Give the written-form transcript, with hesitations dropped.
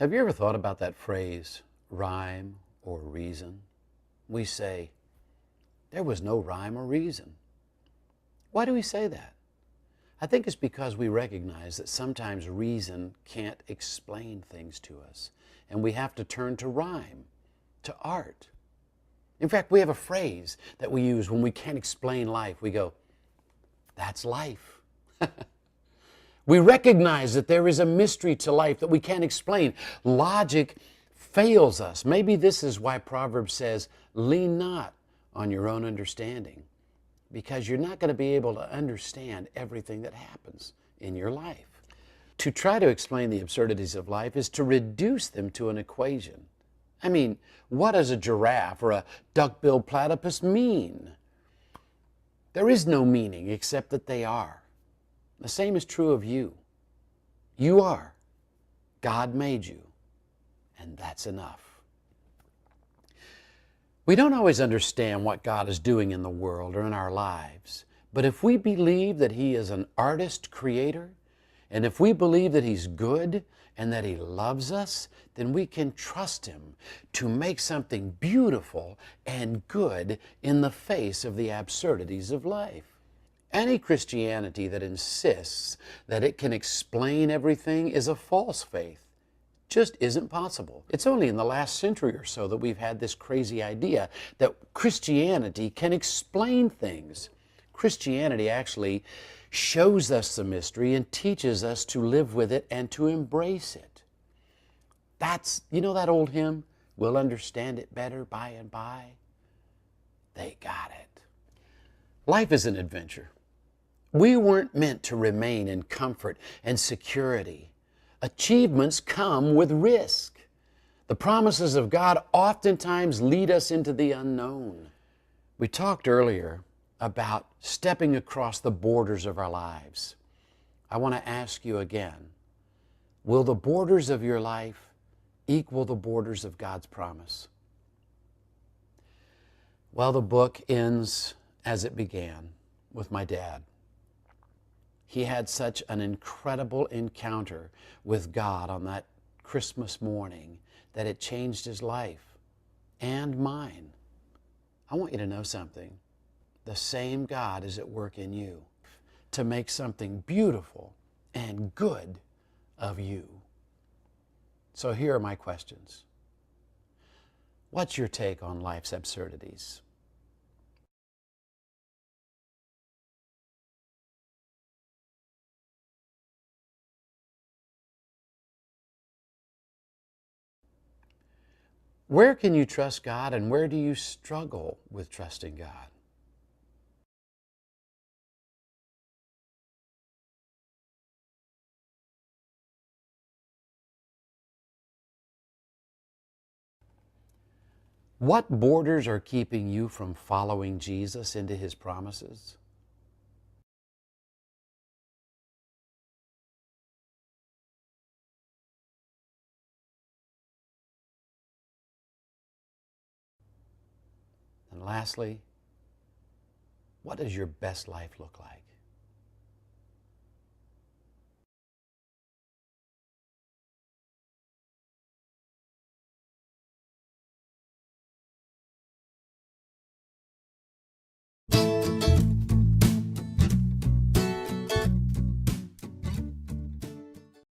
Have you ever thought about that phrase, rhyme or reason? We say, there was no rhyme or reason. Why do we say that? I think it's because we recognize that sometimes reason can't explain things to us, and we have to turn to rhyme, to art. In fact, we have a phrase that we use when we can't explain life. We go, that's life. We recognize that there is a mystery to life that we can't explain. Logic fails us. Maybe this is why Proverbs says, lean not on your own understanding, because you're not going to be able to understand everything that happens in your life. To try to explain the absurdities of life is to reduce them to an equation. I mean, what does a giraffe or a duck-billed platypus mean? There is no meaning except that they are. The same is true of you. You are. God made you, and that's enough. We don't always understand what God is doing in the world or in our lives, but if we believe that He is an artist creator, and if we believe that He's good and that He loves us, then we can trust Him to make something beautiful and good in the face of the absurdities of life. Any Christianity that insists that it can explain everything is a false faith. Just isn't possible. It's only in the last century or so that we've had this crazy idea that Christianity can explain things. Christianity actually shows us the mystery and teaches us to live with it and to embrace it. That's, you know that old hymn, we'll understand it better by and by? They got it. Life is an adventure. We weren't meant to remain in comfort and security. Achievements come with risk. The promises of God oftentimes lead us into the unknown. We talked earlier about stepping across the borders of our lives. I want to ask you again, will the borders of your life equal the borders of God's promise? Well, the book ends as it began, with my dad. He had such an incredible encounter with God on that Christmas morning that it changed his life and mine. I want you to know something. The same God is at work in you to make something beautiful and good of you. So here are my questions. What's your take on life's absurdities? Where can you trust God, and where do you struggle with trusting God? What borders are keeping you from following Jesus into His promises? And lastly, what does your best life look like?